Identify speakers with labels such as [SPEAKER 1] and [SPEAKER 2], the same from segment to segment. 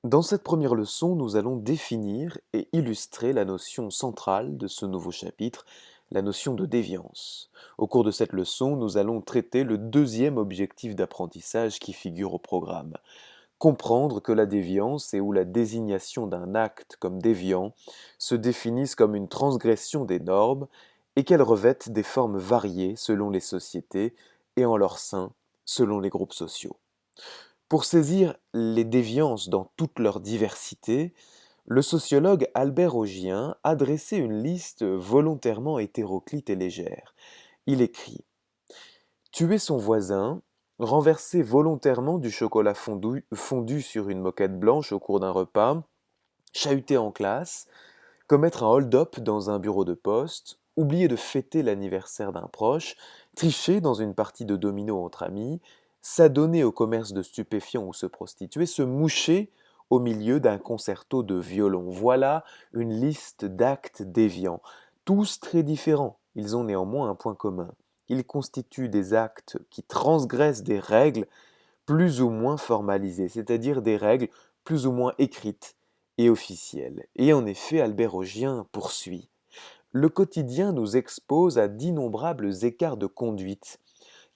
[SPEAKER 1] Dans cette première leçon, nous allons définir et illustrer la notion centrale de ce nouveau chapitre, la notion de déviance. Au cours de cette leçon, nous allons traiter le deuxième objectif d'apprentissage qui figure au programme. Comprendre que la déviance et ou la désignation d'un acte comme déviant se définissent comme une transgression des normes et qu'elles revêtent des formes variées selon les sociétés et en leur sein selon les groupes sociaux. Pour saisir les déviances dans toute leur diversité, le sociologue Albert Augien a dressé une liste volontairement hétéroclite et légère. Il écrit: tuer son voisin, renverser volontairement du chocolat fondu sur une moquette blanche au cours d'un repas, chahuter en classe, commettre un hold-up dans un bureau de poste, oublier de fêter l'anniversaire d'un proche, tricher dans une partie de domino entre amis, s'adonner au commerce de stupéfiants ou se prostituer, se moucher au milieu d'un concerto de violon. Voilà une liste d'actes déviants, tous très différents. Ils ont néanmoins un point commun. Ils constituent des actes qui transgressent des règles plus ou moins formalisées, c'est-à-dire des règles plus ou moins écrites et officielles. Et en effet, Albert Augien poursuit: le quotidien nous expose à d'innombrables écarts de conduite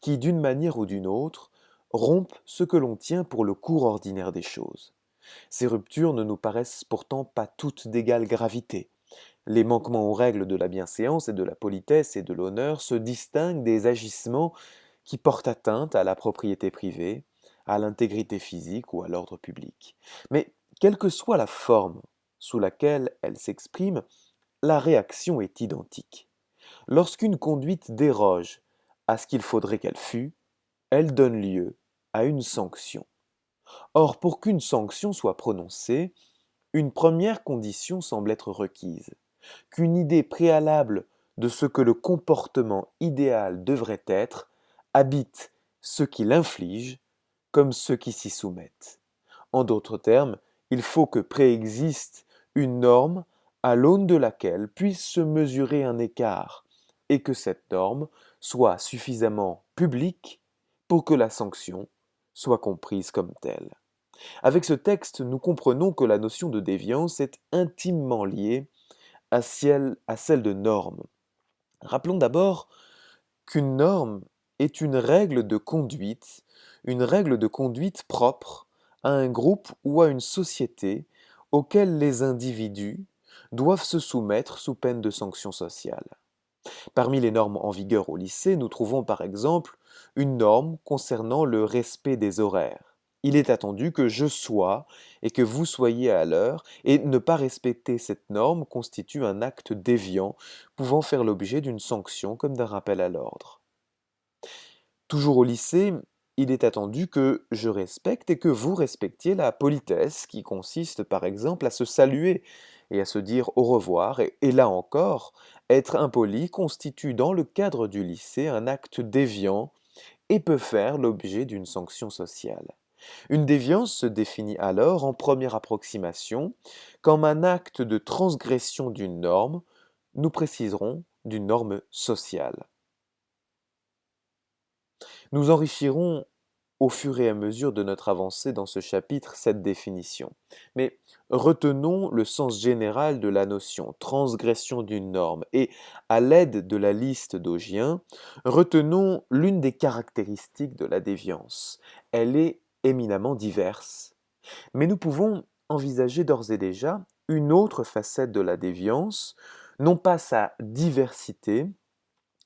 [SPEAKER 1] qui, d'une manière ou d'une autre, rompent ce que l'on tient pour le cours ordinaire des choses. Ces ruptures ne nous paraissent pourtant pas toutes d'égale gravité. Les manquements aux règles de la bienséance et de la politesse et de l'honneur se distinguent des agissements qui portent atteinte à la propriété privée, à l'intégrité physique ou à l'ordre public. Mais quelle que soit la forme sous laquelle elle s'exprime, la réaction est identique. Lorsqu'une conduite déroge à ce qu'il faudrait qu'elle fût, elle donne lieu à une sanction. Or, pour qu'une sanction soit prononcée, une première condition semble être requise: qu'une idée préalable de ce que le comportement idéal devrait être habite ceux qui l'infligent comme ceux qui s'y soumettent. En d'autres termes, il faut que préexiste une norme à l'aune de laquelle puisse se mesurer un écart, et que cette norme soit suffisamment publique pour que la sanction soit comprise comme telle. Avec ce texte, nous comprenons que la notion de déviance est intimement liée à celle de norme. Rappelons d'abord qu'une norme est une règle de conduite propre à un groupe ou à une société auquel les individus doivent se soumettre sous peine de sanctions sociales. Parmi les normes en vigueur au lycée, nous trouvons par exemple une norme concernant le respect des horaires. Il est attendu que je sois et que vous soyez à l'heure, et ne pas respecter cette norme constitue un acte déviant pouvant faire l'objet d'une sanction comme d'un rappel à l'ordre. Toujours au lycée, il est attendu que je respecte et que vous respectiez la politesse, qui consiste par exemple à se saluer et à se dire au revoir, et là encore, être impoli constitue dans le cadre du lycée un acte déviant et peut faire l'objet d'une sanction sociale. Une déviance se définit alors en première approximation comme un acte de transgression d'une norme, nous préciserons d'une norme sociale. Nous enrichirons au fur et à mesure de notre avancée dans ce chapitre cette définition. Mais retenons le sens général de la notion transgression d'une norme et, à l'aide de la liste d'Augien, retenons l'une des caractéristiques de la déviance. Elle est éminemment diverse. Mais nous pouvons envisager d'ores et déjà une autre facette de la déviance, non pas sa diversité,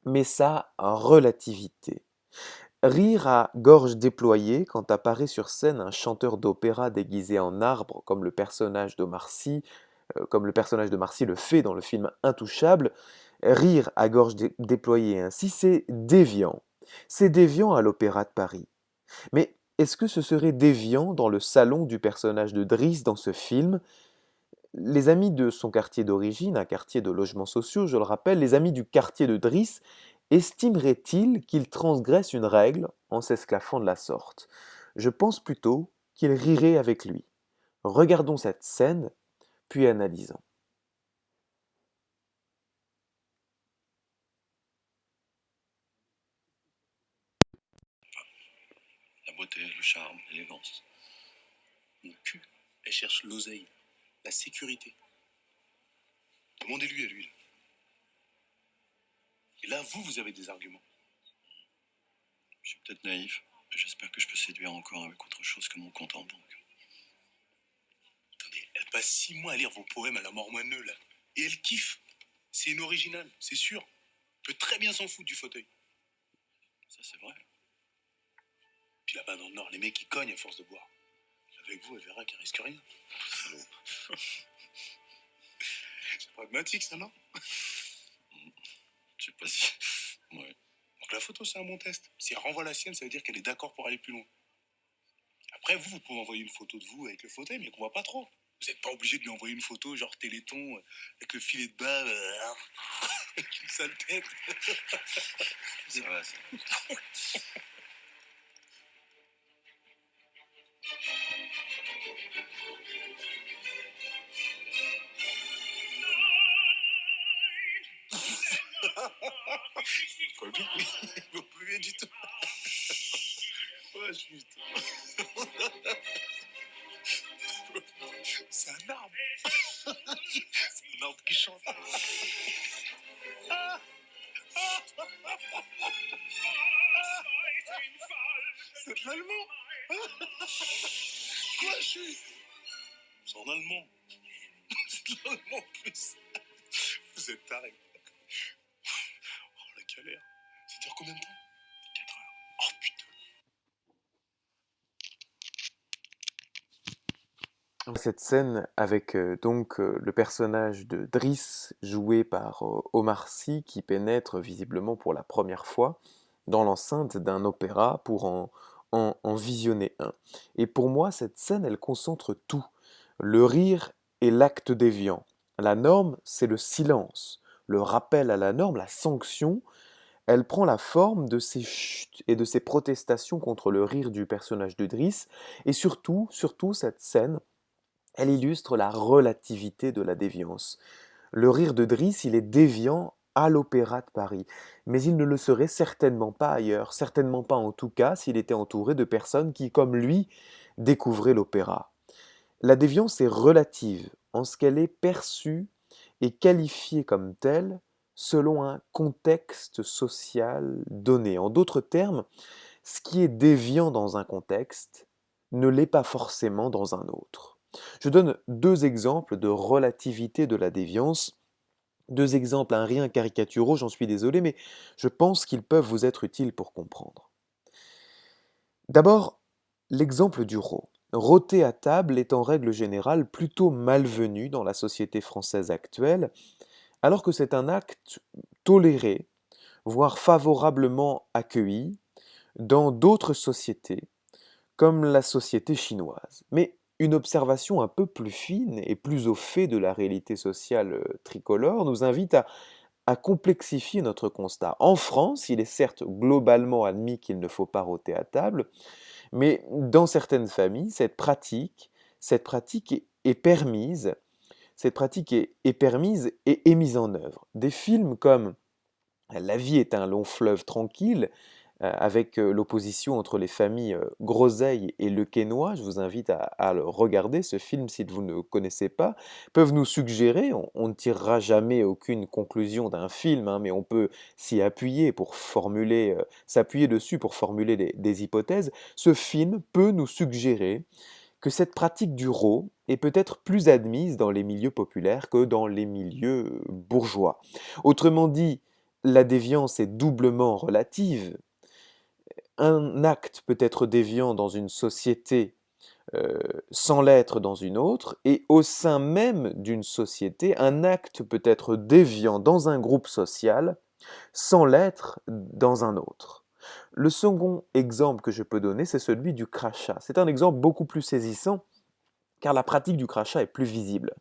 [SPEAKER 1] mais sa relativité. Rire à gorge déployée quand apparaît sur scène un chanteur d'opéra déguisé en arbre, comme le personnage de Marcy le fait dans le film Intouchable, rire à gorge déployée ainsi, c'est déviant. C'est déviant à l'Opéra de Paris. Mais est-ce que ce serait déviant dans le salon du personnage de Driss dans ce film? Les amis de son quartier d'origine, un quartier de logements sociaux, je le rappelle, les amis du quartier de Driss, estimeraient-ils qu'il transgresse une règle en s'esclaffant de la sorte? Je pense plutôt qu'ils riraient avec lui. Regardons cette scène, puis analysons.
[SPEAKER 2] La beauté, le charme, l'élégance. Mon cul Elle cherche l'oseille, la sécurité. Demandez-lui à lui. Là. Et là, vous avez des arguments.
[SPEAKER 3] Je suis peut-être naïf, mais j'espère que je peux séduire encore avec autre chose que mon compte en banque.
[SPEAKER 2] Attendez, elle passe 6 mois à lire vos poèmes à la mort moineux, là. Et elle kiffe. C'est une originale, c'est sûr. Elle peut très bien s'en foutre du fauteuil.
[SPEAKER 3] Ça, c'est vrai.
[SPEAKER 2] Puis là-bas dans le Nord, les mecs, ils cognent à force de boire. Avec vous, elle verra qu'elle risque rien. C'est pragmatique, ça, non?
[SPEAKER 3] Je sais pas si... Ouais.
[SPEAKER 2] Donc la photo, c'est un bon test. Si elle renvoie la sienne, ça veut dire qu'elle est d'accord pour aller plus loin. Après, vous pouvez envoyer une photo de vous avec le fauteuil, mais qu'on voit pas trop. Vous n'êtes pas obligé de lui envoyer une photo, genre Téléthon, avec le filet de bave, avec une sale tête.
[SPEAKER 3] C'est vrai, ça.
[SPEAKER 2] Pas bien, il va plus bien du tout. Ouais, putain. C'est un arbre. C'est un arbre qui chante. C'est de l'allemand. Quoi, je suis? C'est en allemand. C'est de l'allemand en plus. Vous êtes tarés. Oh, la galère. Ça dure combien de temps? 4 heures. Oh, putain.
[SPEAKER 1] Cette scène avec le personnage de Driss joué par Omar Sy qui pénètre visiblement pour la première fois dans l'enceinte d'un opéra pour en visionner un. Et pour moi, cette scène, elle concentre tout. Le rire est l'acte déviant. La norme, c'est le silence. Le rappel à la norme, la sanction, elle prend la forme de ces chutes et de ces protestations contre le rire du personnage de Driss. Et surtout, cette scène, elle illustre la relativité de la déviance. Le rire de Driss, il est déviant à l'Opéra de Paris, mais il ne le serait certainement pas ailleurs, certainement pas en tout cas s'il était entouré de personnes qui, comme lui, découvraient l'opéra. La déviance est relative en ce qu'elle est perçue et qualifiée comme telle selon un contexte social donné. En d'autres termes, ce qui est déviant dans un contexte ne l'est pas forcément dans un autre. Je donne deux exemples de relativité de la déviance, deux exemples un rien caricaturaux, j'en suis désolé, mais je pense qu'ils peuvent vous être utiles pour comprendre. D'abord, l'exemple du rot. Rôter à table est en règle générale plutôt malvenu dans la société française actuelle, alors que c'est un acte toléré, voire favorablement accueilli, dans d'autres sociétés, comme la société chinoise. Mais une observation un peu plus fine et plus au fait de la réalité sociale tricolore nous invite à complexifier notre constat. En France, il est certes globalement admis qu'il ne faut pas rôter à table, mais dans certaines familles, cette pratique est permise, cette pratique est permise et est mise en œuvre. Des films comme La vie est un long fleuve tranquille, avec l'opposition entre les familles Groseille et Le Quesnoy, je vous invite à le regarder, ce film, si vous ne connaissez pas, peuvent nous suggérer, on ne tirera jamais aucune conclusion d'un film, hein, mais on peut s'y appuyer pour formuler, s'appuyer dessus pour formuler des hypothèses. Ce film peut nous suggérer que cette pratique du rot est peut-être plus admise dans les milieux populaires que dans les milieux bourgeois. Autrement dit, la déviance est doublement relative. Un acte peut être déviant dans une société sans l'être dans une autre, et au sein même d'une société, un acte peut être déviant dans un groupe social sans l'être dans un autre. Le second exemple que je peux donner, c'est celui du crachat. C'est un exemple beaucoup plus saisissant, car la pratique du crachat est plus visible.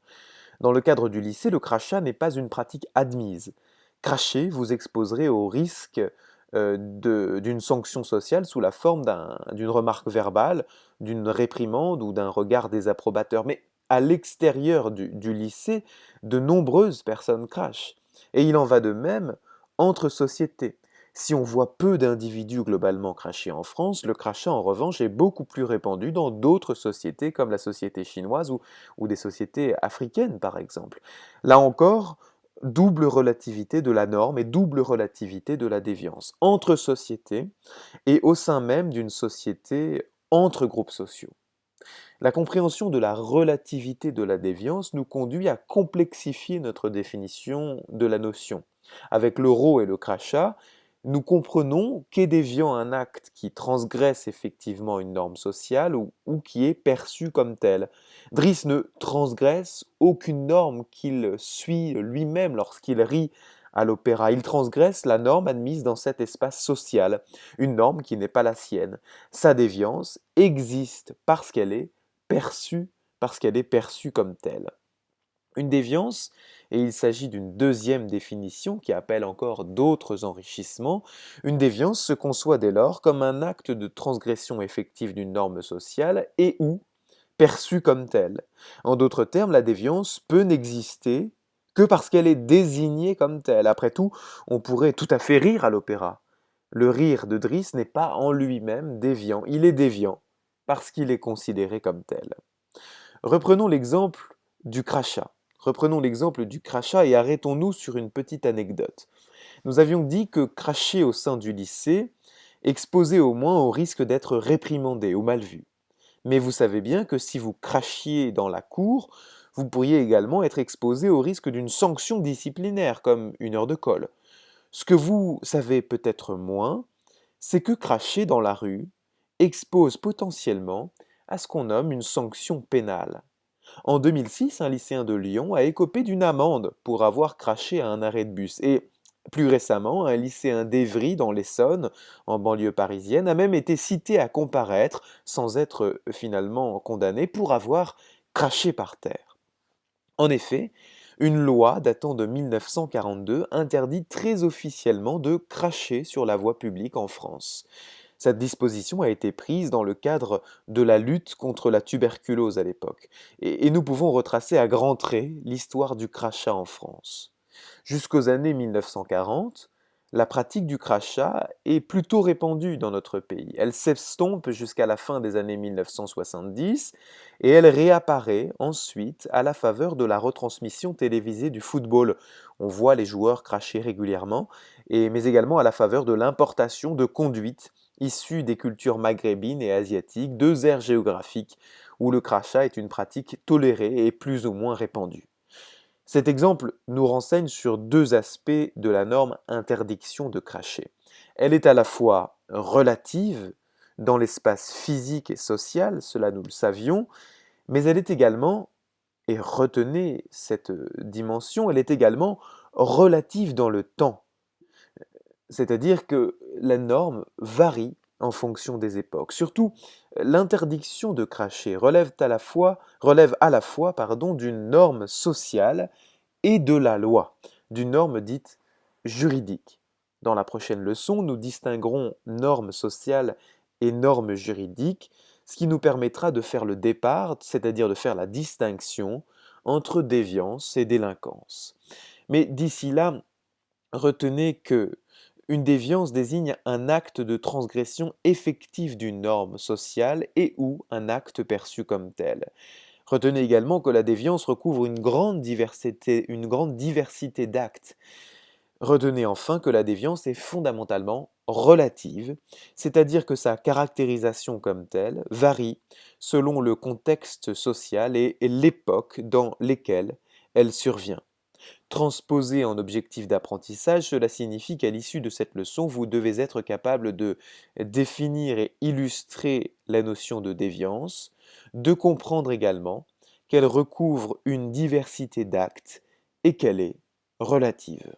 [SPEAKER 1] Dans le cadre du lycée, le crachat n'est pas une pratique admise. Cracher vous exposerez au risque d'une sanction sociale sous la forme d'une remarque verbale, d'une réprimande ou d'un regard désapprobateur. Mais à l'extérieur du lycée, de nombreuses personnes crachent. Et il en va de même entre sociétés. Si on voit peu d'individus globalement cracher en France, le crachat en revanche est beaucoup plus répandu dans d'autres sociétés comme la société chinoise ou des sociétés africaines par exemple. Là encore, double relativité de la norme et double relativité de la déviance entre sociétés et au sein même d'une société entre groupes sociaux. La compréhension de la relativité de la déviance nous conduit à complexifier notre définition de la notion. Avec l'euro et le crachat, nous comprenons qu'est déviant un acte qui transgresse effectivement une norme sociale ou qui est perçu comme tel. Driss ne transgresse aucune norme qu'il suit lui-même lorsqu'il rit à l'opéra. Il transgresse la norme admise dans cet espace social, une norme qui n'est pas la sienne. Sa déviance existe parce qu'elle est perçue comme telle. Une déviance, et il s'agit d'une deuxième définition qui appelle encore d'autres enrichissements, une déviance se conçoit dès lors comme un acte de transgression effective d'une norme sociale et ou perçue comme telle. En d'autres termes, la déviance peut n'exister que parce qu'elle est désignée comme telle. Après tout, on pourrait tout à fait rire à l'opéra. Le rire de Driss n'est pas en lui-même déviant, il est déviant parce qu'il est considéré comme tel. Reprenons l'exemple du crachat. Reprenons l'exemple du crachat et arrêtons-nous sur une petite anecdote. Nous avions dit que cracher au sein du lycée exposait au moins au risque d'être réprimandé ou mal vu. Mais vous savez bien que si vous crachiez dans la cour, vous pourriez également être exposé au risque d'une sanction disciplinaire, comme une heure de colle. Ce que vous savez peut-être moins, c'est que cracher dans la rue expose potentiellement à ce qu'on nomme une sanction pénale. En 2006, un lycéen de Lyon a écopé d'une amende pour avoir craché à un arrêt de bus. Et plus récemment, un lycéen d'Évry, dans l'Essonne, en banlieue parisienne, a même été cité à comparaître, sans être finalement condamné, pour avoir craché par terre. En effet, une loi datant de 1942 interdit très officiellement de cracher sur la voie publique en France. Cette disposition a été prise dans le cadre de la lutte contre la tuberculose à l'époque, et nous pouvons retracer à grands traits l'histoire du crachat en France. Jusqu'aux années 1940, la pratique du crachat est plutôt répandue dans notre pays. Elle s'estompe jusqu'à la fin des années 1970 et elle réapparaît ensuite à la faveur de la retransmission télévisée du football. On voit les joueurs cracher régulièrement, mais également à la faveur de l'importation de conduites issues des cultures maghrébines et asiatiques, deux aires géographiques où le crachat est une pratique tolérée et plus ou moins répandue. Cet exemple nous renseigne sur deux aspects de la norme interdiction de cracher. Elle est à la fois relative dans l'espace physique et social, cela nous le savions, mais elle est également, et retenez cette dimension, elle est également relative dans le temps. C'est-à-dire que la norme varie en fonction des époques. Surtout, l'interdiction de cracher relève à la fois d'une norme sociale et de la loi, d'une norme dite juridique. Dans la prochaine leçon, nous distinguerons normes sociales et normes juridiques, ce qui nous permettra de faire le départ, c'est-à-dire de faire la distinction entre déviance et délinquance. Mais d'ici là, retenez que une déviance désigne un acte de transgression effective d'une norme sociale et ou un acte perçu comme tel. Retenez également que la déviance recouvre une grande diversité d'actes. Retenez enfin que la déviance est fondamentalement relative, c'est-à-dire que sa caractérisation comme telle varie selon le contexte social et l'époque dans lesquelles elle survient. Transposé en objectif d'apprentissage, cela signifie qu'à l'issue de cette leçon, vous devez être capable de définir et illustrer la notion de déviance, de comprendre également qu'elle recouvre une diversité d'actes et qu'elle est relative.